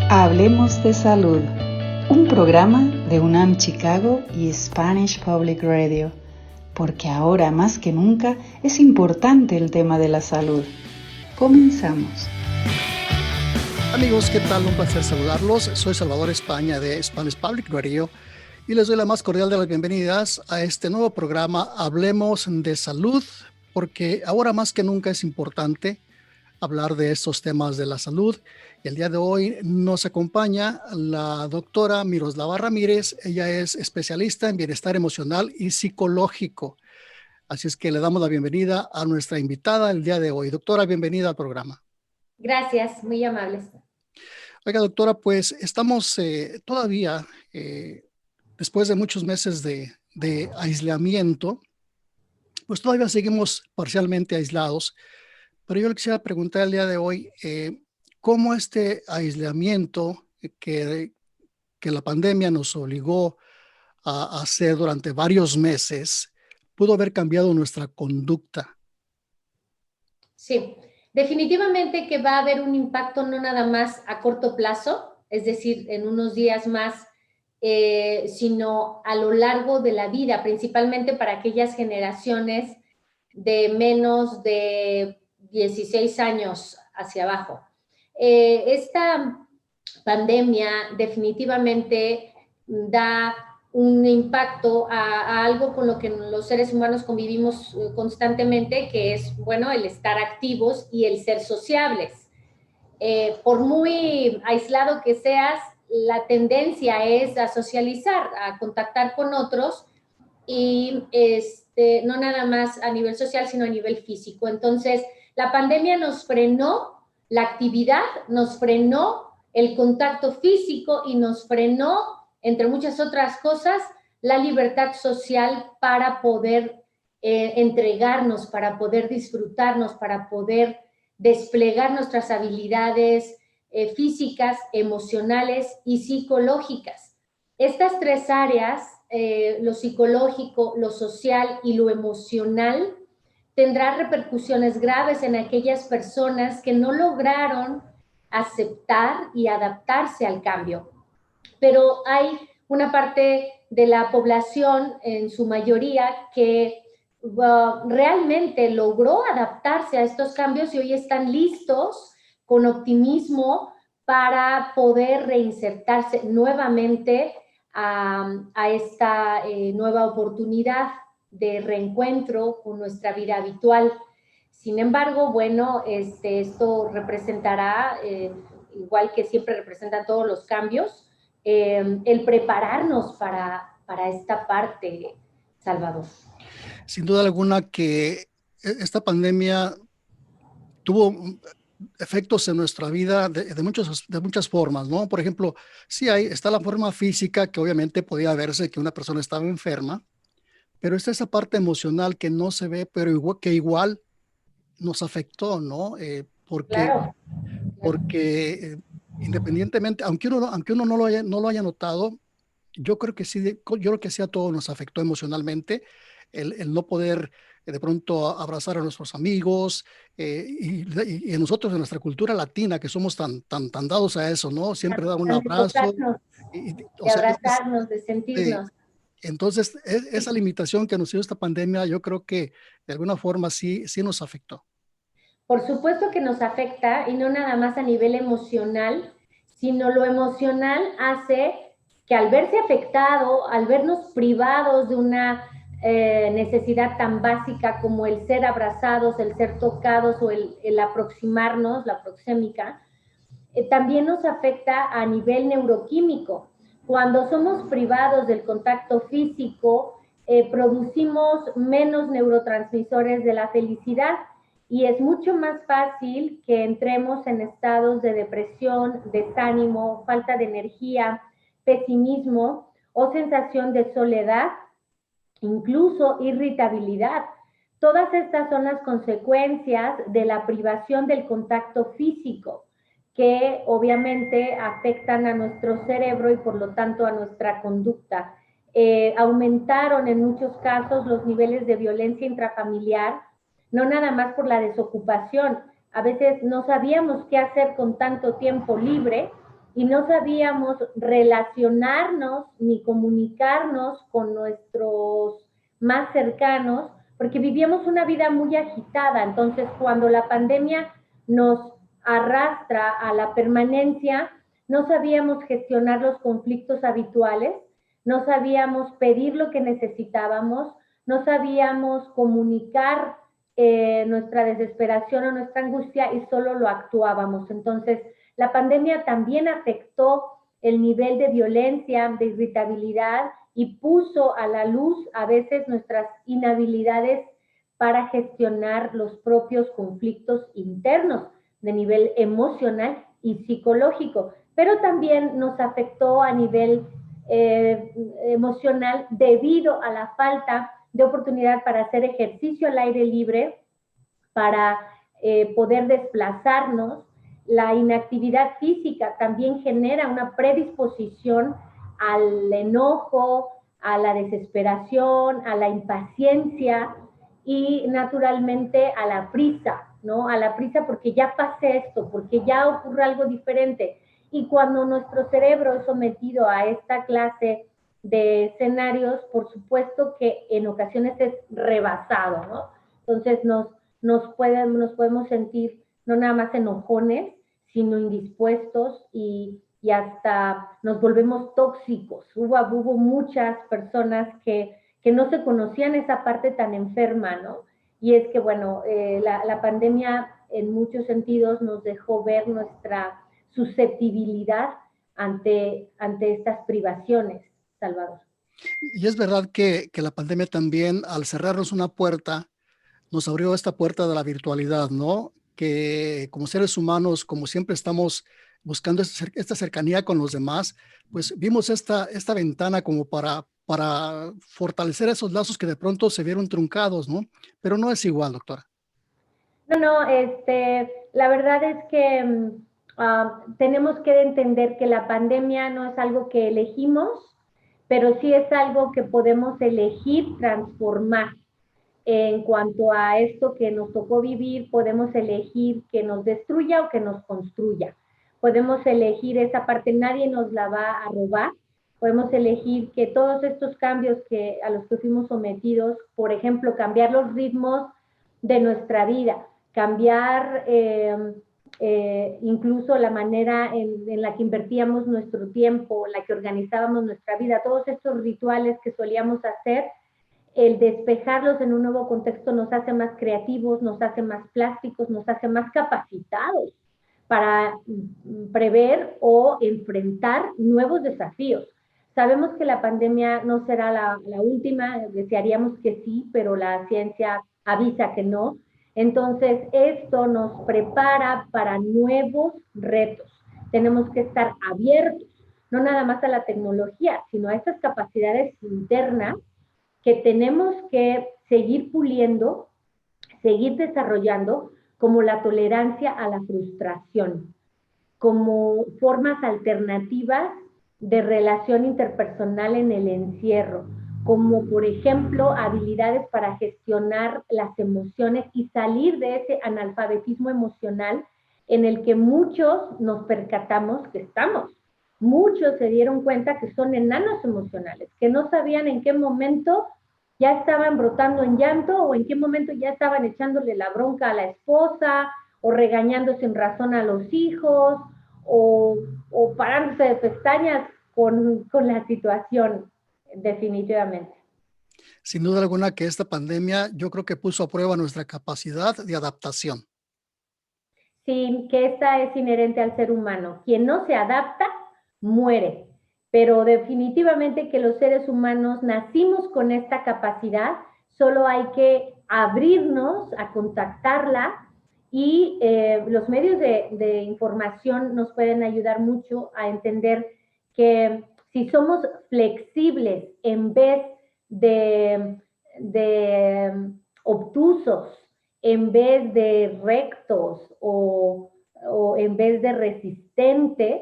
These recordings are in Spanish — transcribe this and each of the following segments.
Hablemos de Salud, un programa de UNAM Chicago y Spanish Public Radio, porque ahora más que nunca es importante el tema de la salud. Comenzamos. Amigos, ¿qué tal? Un placer saludarlos. Soy Salvador España de Spanish Public Radio y les doy la más cordial de las bienvenidas a este nuevo programa Hablemos de Salud, porque ahora más que nunca es importante hablar de estos temas de la salud. Y el día de hoy nos acompaña la doctora Miroslava Ramírez. Ella es especialista en bienestar emocional y psicológico. Así es que le damos la bienvenida a nuestra invitada el día de hoy. Doctora, bienvenida al programa. Gracias, muy amables. Oiga, doctora, pues estamos todavía, después de muchos meses de aislamiento, pues todavía seguimos parcialmente aislados. Pero yo le quisiera preguntar el día de hoy, ¿cómo este aislamiento que la pandemia nos obligó a hacer durante varios meses pudo haber cambiado nuestra conducta? Sí, definitivamente que va a haber un impacto no nada más a corto plazo, es decir, en unos días más, sino a lo largo de la vida, principalmente para aquellas generaciones de menos de 16 años hacia abajo. Esta pandemia definitivamente da un impacto a algo con lo que los seres humanos convivimos constantemente, que es, bueno, el estar activos y el ser sociables. Por muy aislado que seas, la tendencia es a socializar, a contactar con otros y no nada más a nivel social, sino a nivel físico. Entonces, la pandemia nos frenó la actividad, nos frenó el contacto físico y nos frenó, entre muchas otras cosas, la libertad social para poder entregarnos, para poder disfrutarnos, para poder desplegar nuestras habilidades físicas, emocionales y psicológicas. Estas tres áreas, lo psicológico, lo social y lo emocional, tendrá repercusiones graves en aquellas personas que no lograron aceptar y adaptarse al cambio. Pero hay una parte de la población, en su mayoría, que realmente logró adaptarse a estos cambios y hoy están listos con optimismo para poder reinsertarse nuevamente a esta nueva oportunidad de reencuentro con nuestra vida habitual. Sin embargo, bueno, esto representará, igual que siempre representan todos los cambios, el prepararnos para esta parte, Salvador. Sin duda alguna que esta pandemia tuvo efectos en nuestra vida de muchas formas, ¿no? Por ejemplo, sí está la forma física, que obviamente podía verse que una persona estaba enferma, pero está esa parte emocional que no se ve, pero igual nos afectó, ¿no? Claro. Porque independientemente, aunque uno no lo haya notado, yo creo que sí, yo creo que sí a todos nos afectó emocionalmente el no poder de pronto abrazar a nuestros amigos y a nosotros en nuestra cultura latina que somos tan dados a eso, ¿no? Siempre dar un De abrazo. tocarnos, O de sea, abrazarnos, de sentirnos. entonces esa limitación que nos dio esta pandemia, yo creo que de alguna forma sí nos afectó. Por supuesto que nos afecta, y no nada más a nivel emocional, sino lo emocional hace que al verse afectado, al vernos privados de una necesidad tan básica como el ser abrazados, el ser tocados o el aproximarnos, la proxémica, también nos afecta a nivel neuroquímico. Cuando somos privados del contacto físico, producimos menos neurotransmisores de la felicidad y es mucho más fácil que entremos en estados de depresión, desánimo, falta de energía, pesimismo o sensación de soledad, incluso irritabilidad. Todas estas son las consecuencias de la privación del contacto físico, que obviamente afectan a nuestro cerebro y por lo tanto a nuestra conducta. Aumentaron en muchos casos los niveles de violencia intrafamiliar, no nada más por la desocupación. A veces no sabíamos qué hacer con tanto tiempo libre y no sabíamos relacionarnos ni comunicarnos con nuestros más cercanos, porque vivíamos una vida muy agitada. Entonces, cuando la pandemia nos arrastra a la permanencia, no sabíamos gestionar los conflictos habituales, no sabíamos pedir lo que necesitábamos, no sabíamos comunicar nuestra desesperación o nuestra angustia y solo lo actuábamos. Entonces, la pandemia también afectó el nivel de violencia, de irritabilidad y puso a la luz a veces nuestras inhabilidades para gestionar los propios conflictos internos de nivel emocional y psicológico, pero también nos afectó a nivel emocional debido a la falta de oportunidad para hacer ejercicio al aire libre, para poder desplazarnos. La inactividad física también genera una predisposición al enojo, a la desesperación, a la impaciencia y naturalmente a la prisa, ¿no? A la prisa porque ya pasé esto, porque ya ocurre algo diferente. Y cuando nuestro cerebro es sometido a esta clase de escenarios, por supuesto que en ocasiones es rebasado, ¿no? Entonces nos podemos sentir no nada más enojones, sino indispuestos y hasta nos volvemos tóxicos. Hubo muchas personas que no se conocían esa parte tan enferma, ¿no? Y es que, bueno, la pandemia en muchos sentidos nos dejó ver nuestra susceptibilidad ante estas privaciones, Salvador. Y es verdad que la pandemia también, al cerrarnos una puerta, nos abrió esta puerta de la virtualidad, ¿no? Que como seres humanos, como siempre estamos buscando esta cercanía con los demás, pues vimos esta ventana como para fortalecer esos lazos que de pronto se vieron truncados, ¿no? Pero no es igual, doctora. No, la verdad es que tenemos que entender que la pandemia no es algo que elegimos, pero sí es algo que podemos elegir transformar. En cuanto a esto que nos tocó vivir, podemos elegir que nos destruya o que nos construya. Podemos elegir esa parte, nadie nos la va a robar. Podemos elegir que todos estos cambios a los que fuimos sometidos, por ejemplo, cambiar los ritmos de nuestra vida, cambiar incluso la manera en la que invertíamos nuestro tiempo, la que organizábamos nuestra vida, todos estos rituales que solíamos hacer, el despejarlos en un nuevo contexto nos hace más creativos, nos hace más plásticos, nos hace más capacitados para prever o enfrentar nuevos desafíos. Sabemos que la pandemia no será la última, desearíamos que sí, pero la ciencia avisa que no. Entonces, esto nos prepara para nuevos retos. Tenemos que estar abiertos, no nada más a la tecnología, sino a estas capacidades internas que tenemos que seguir puliendo, seguir desarrollando, como la tolerancia a la frustración, como formas alternativas de relación interpersonal en el encierro, como por ejemplo habilidades para gestionar las emociones y salir de ese analfabetismo emocional en el que muchos nos percatamos que estamos. Muchos se dieron cuenta que son enanos emocionales, que no sabían en qué momento ya estaban brotando en llanto o en qué momento ya estaban echándole la bronca a la esposa o regañando sin razón a los hijos o parándose de pestañas con la situación, definitivamente. Sin duda alguna que esta pandemia yo creo que puso a prueba nuestra capacidad de adaptación. Sí, que esta es inherente al ser humano. Quien no se adapta, muere. Pero definitivamente que los seres humanos nacimos con esta capacidad, solo hay que abrirnos a contactarla y los medios de información nos pueden ayudar mucho a entender que si somos flexibles en vez de obtusos, en vez de rectos o en vez de resistentes,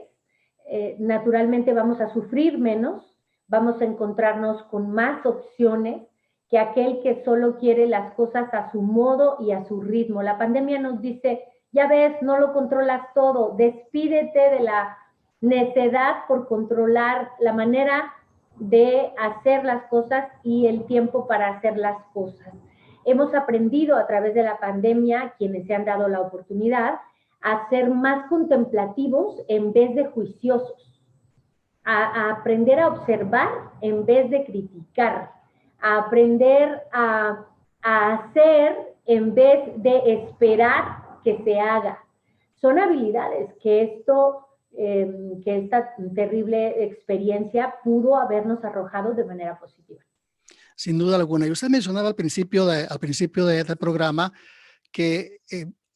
naturalmente vamos a sufrir menos, vamos a encontrarnos con más opciones que aquel que solo quiere las cosas a su modo y a su ritmo. La pandemia nos dice, ya ves, no lo controlas todo, despídete necedad por controlar la manera de hacer las cosas y el tiempo para hacer las cosas. Hemos aprendido a través de la pandemia, quienes se han dado la oportunidad, a ser más contemplativos en vez de juiciosos, a aprender a observar en vez de criticar, a aprender a hacer en vez de esperar que se haga. Son habilidades que esta terrible experiencia pudo habernos arrojado de manera positiva. Sin duda alguna. Y usted mencionaba al principio de este programa que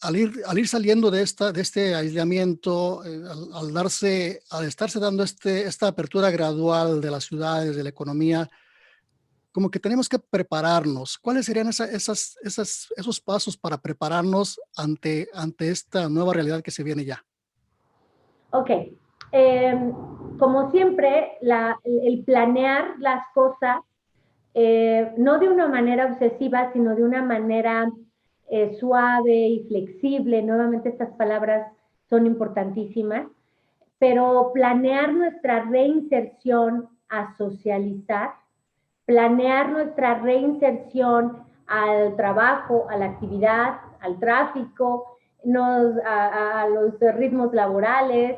al ir saliendo de este aislamiento, al estarse dando esta apertura gradual de las ciudades, de la economía, como que tenemos que prepararnos. ¿Cuáles serían esos pasos para prepararnos ante esta nueva realidad que se viene ya? Ok. Como siempre, el planear las cosas, no de una manera obsesiva, sino de una manera suave y flexible. Nuevamente estas palabras son importantísimas, pero planear nuestra reinserción a socializar, planear nuestra reinserción al trabajo, a la actividad, al tráfico, a los ritmos laborales,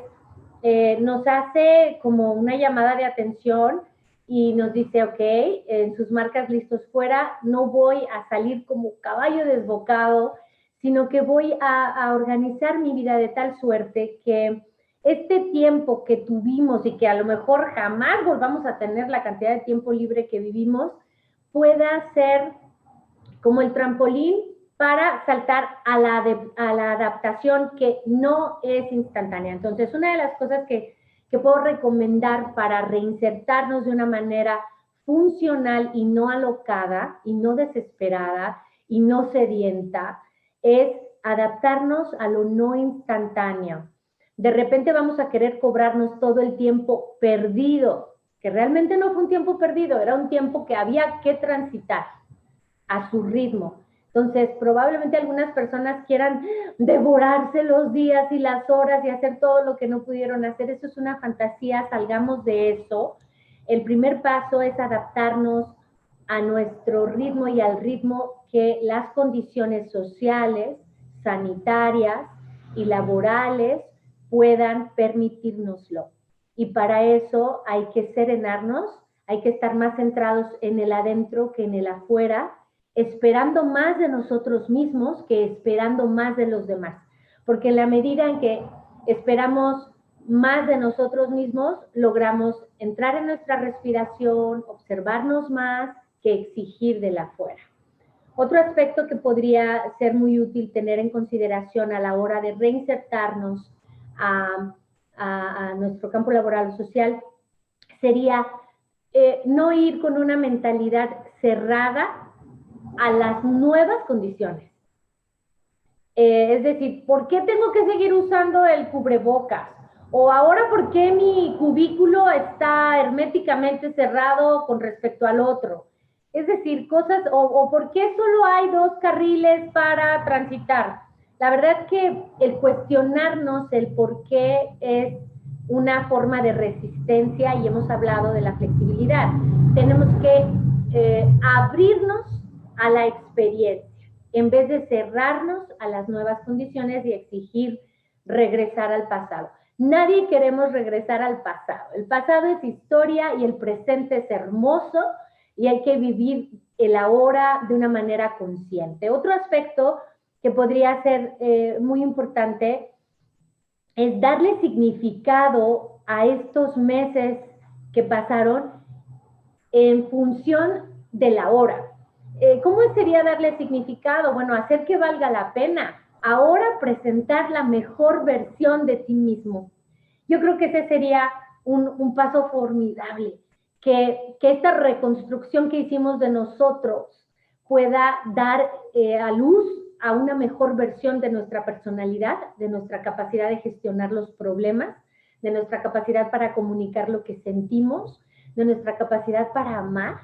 nos hace como una llamada de atención y nos dice, ok, en sus marcas listos fuera, no voy a salir como caballo desbocado, sino que voy a organizar mi vida de tal suerte que este tiempo que tuvimos y que a lo mejor jamás volvamos a tener la cantidad de tiempo libre que vivimos, pueda ser como el trampolín para saltar a la adaptación que no es instantánea. Entonces, una de las cosas que puedo recomendar para reinsertarnos de una manera funcional y no alocada, y no desesperada, y no sedienta, es adaptarnos a lo no instantáneo. De repente vamos a querer cobrarnos todo el tiempo perdido, que realmente no fue un tiempo perdido, era un tiempo que había que transitar a su ritmo. Entonces, probablemente algunas personas quieran devorarse los días y las horas y hacer todo lo que no pudieron hacer. Eso es una fantasía, salgamos de eso. El primer paso es adaptarnos a nuestro ritmo y al ritmo que las condiciones sociales, sanitarias y laborales puedan permitírnoslo. Y para eso hay que serenarnos, hay que estar más centrados en el adentro que en el afuera, esperando más de nosotros mismos que esperando más de los demás. Porque en la medida en que esperamos más de nosotros mismos, logramos entrar en nuestra respiración, observarnos más que exigir de la afuera. Otro aspecto que podría ser muy útil tener en consideración a la hora de reinsertarnos a nuestro campo laboral o social sería no ir con una mentalidad cerrada a las nuevas condiciones. Es decir, ¿por qué tengo que seguir usando el cubrebocas? O ahora, ¿por qué mi cubículo está herméticamente cerrado con respecto al otro? Es decir, cosas, o ¿por qué solo hay 2 carriles para transitar? La verdad que el cuestionarnos el por qué es una forma de resistencia, y hemos hablado de la flexibilidad. Tenemos que abrirnos a la experiencia, en vez de cerrarnos a las nuevas condiciones y exigir regresar al pasado. Nadie queremos regresar al pasado. El pasado es historia y el presente es hermoso y hay que vivir el ahora de una manera consciente. Otro aspecto que podría ser muy importante es darle significado a estos meses que pasaron en función de la hora. ¿Cómo sería darle significado? Bueno, hacer que valga la pena. Ahora presentar la mejor versión de ti mismo. Yo creo que ese sería un paso formidable, que esta reconstrucción que hicimos de nosotros pueda dar a luz a una mejor versión de nuestra personalidad, de nuestra capacidad de gestionar los problemas, de nuestra capacidad para comunicar lo que sentimos, de nuestra capacidad para amar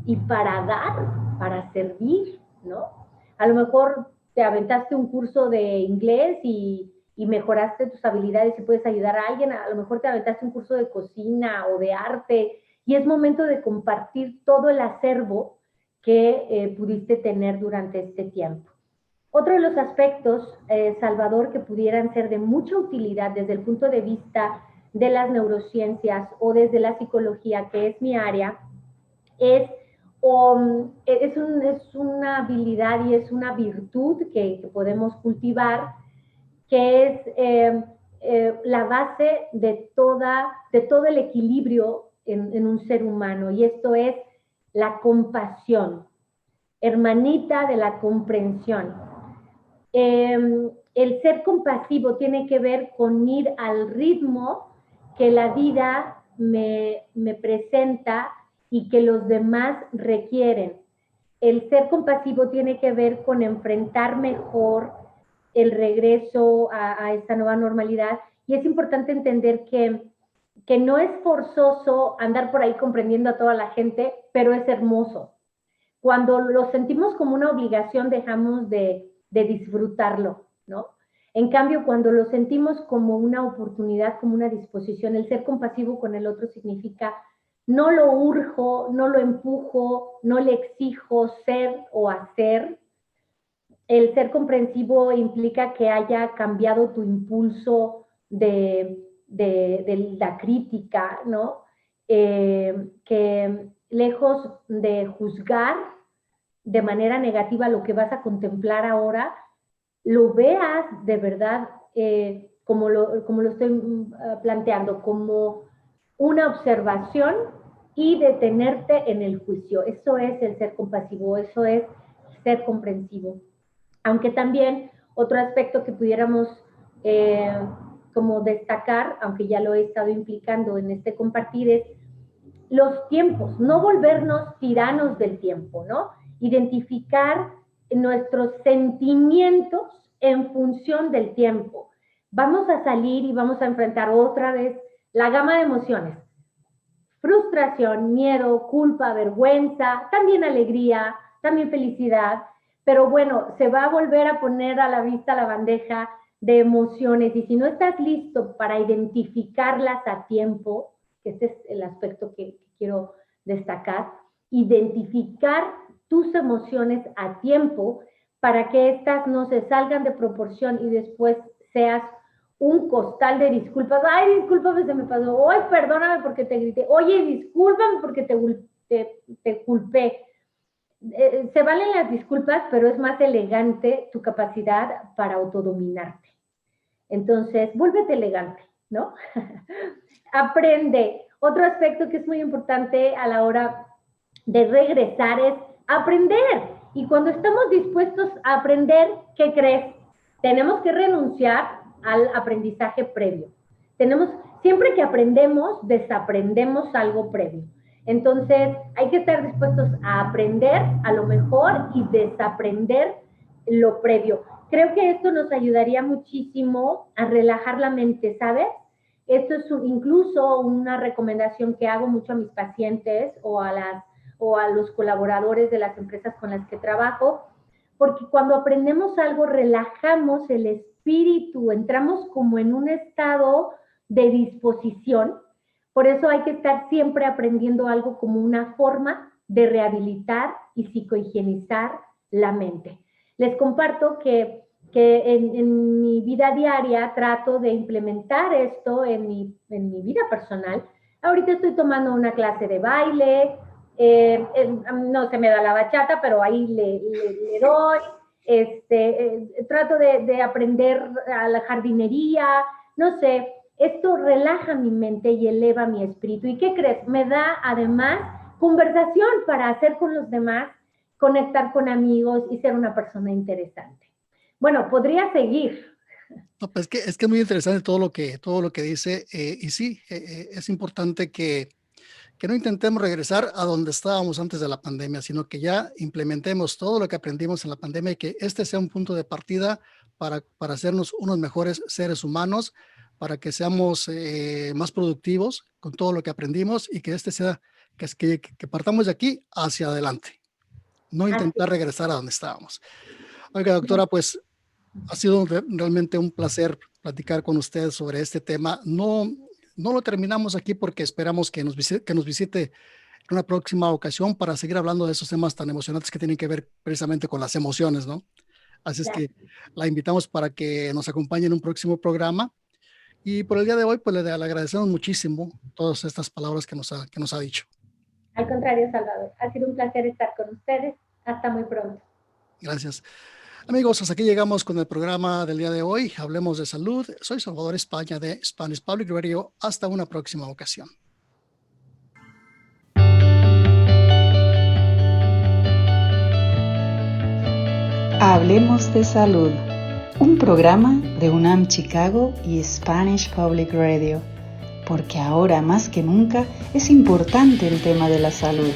y para dar, para servir, ¿no? A lo mejor te aventaste un curso de inglés y y mejoraste tus habilidades y puedes ayudar a alguien, a lo mejor te aventaste un curso de cocina o de arte, y es momento de compartir todo el acervo que pudiste tener durante este tiempo. Otro de los aspectos, Salvador, que pudieran ser de mucha utilidad desde el punto de vista de las neurociencias o desde la psicología, que es mi área, es una habilidad y es una virtud que podemos cultivar, que es la base de todo el equilibrio en un ser humano, y esto es la compasión, hermanita de la comprensión. El ser compasivo tiene que ver con ir al ritmo que la vida me presenta y que los demás requieren. El ser compasivo tiene que ver con enfrentar mejor el regreso a esta nueva normalidad, y es importante entender que no es forzoso andar por ahí comprendiendo a toda la gente, pero es hermoso. Cuando lo sentimos como una obligación, dejamos de disfrutarlo, ¿no? En cambio, cuando lo sentimos como una oportunidad, como una disposición, el ser compasivo con el otro significa no lo urjo, no lo empujo, no le exijo ser o hacer. El ser comprensivo implica que haya cambiado tu impulso de la crítica, ¿no? Que lejos de juzgar de manera negativa lo que vas a contemplar ahora, lo veas de verdad como lo estoy planteando, como una observación y detenerte en el juicio. Eso es el ser compasivo, eso es ser comprensivo. Aunque también otro aspecto que pudiéramos como destacar, aunque ya lo he estado implicando en este compartir, es los tiempos, no volvernos tiranos del tiempo, ¿no? Identificar nuestros sentimientos en función del tiempo. Vamos a salir y vamos a enfrentar otra vez la gama de emociones. Frustración, miedo, culpa, vergüenza, también alegría, también felicidad, pero bueno, se va a volver a poner a la vista la bandeja de emociones, y si no estás listo para identificarlas a tiempo, que este es el aspecto que quiero destacar, identificar tus emociones a tiempo para que éstas no se salgan de proporción y después seas un costal de disculpas. Ay, discúlpame, se me pasó. Ay, perdóname porque te grité. Oye, discúlpame porque te culpé. Se valen las disculpas, pero es más elegante tu capacidad para autodominarte. Entonces, vuélvete elegante, ¿no? Aprende. Otro aspecto que es muy importante a la hora de regresar es aprender. Y cuando estamos dispuestos a aprender, ¿qué crees? Tenemos que renunciar al aprendizaje previo. Siempre que aprendemos, desaprendemos algo previo. Entonces, hay que estar dispuestos a aprender a lo mejor y desaprender lo previo. Creo que esto nos ayudaría muchísimo a relajar la mente, ¿sabes? Esto es incluso una recomendación que hago mucho a mis pacientes o a los colaboradores de las empresas con las que trabajo, porque cuando aprendemos algo relajamos el espíritu, entramos como en un estado de disposición. Por eso hay que estar siempre aprendiendo algo como una forma de rehabilitar y psicohigienizar la mente. Les comparto que en mi vida diaria trato de implementar esto en mi vida personal. Ahorita estoy tomando una clase de baile, no se me da la bachata, pero ahí le doy. Trato de aprender a la jardinería, no sé. Esto relaja mi mente y eleva mi espíritu. ¿Y qué crees? Me da además conversación para hacer con los demás, conectar con amigos y ser una persona interesante. Bueno, podría seguir. No, pues es que es muy interesante todo lo que dice, y sí, es importante que no intentemos regresar a donde estábamos antes de la pandemia, sino que ya implementemos todo lo que aprendimos en la pandemia y que este sea un punto de partida para hacernos unos mejores seres humanos, para que seamos más productivos con todo lo que aprendimos y que este sea, que partamos de aquí hacia adelante, no intentar regresar a donde estábamos. Oiga, doctora, pues Ha sido realmente un placer platicar con ustedes sobre este tema. No lo terminamos aquí porque esperamos que nos visite en una próxima ocasión para seguir hablando de esos temas tan emocionantes que tienen que ver precisamente con las emociones, ¿no? Así es que la invitamos para que nos acompañe en un próximo programa. Y por el día de hoy, pues le agradecemos muchísimo todas estas palabras que nos ha dicho. Al contrario, Salvador, ha sido un placer estar con ustedes. Hasta muy pronto. Gracias. Amigos, hasta aquí llegamos con el programa del día de hoy. Hablemos de salud. Soy Salvador España de Spanish Public Radio. Hasta una próxima ocasión. Hablemos de salud, un programa de UNAM Chicago y Spanish Public Radio, porque ahora más que nunca es importante el tema de la salud.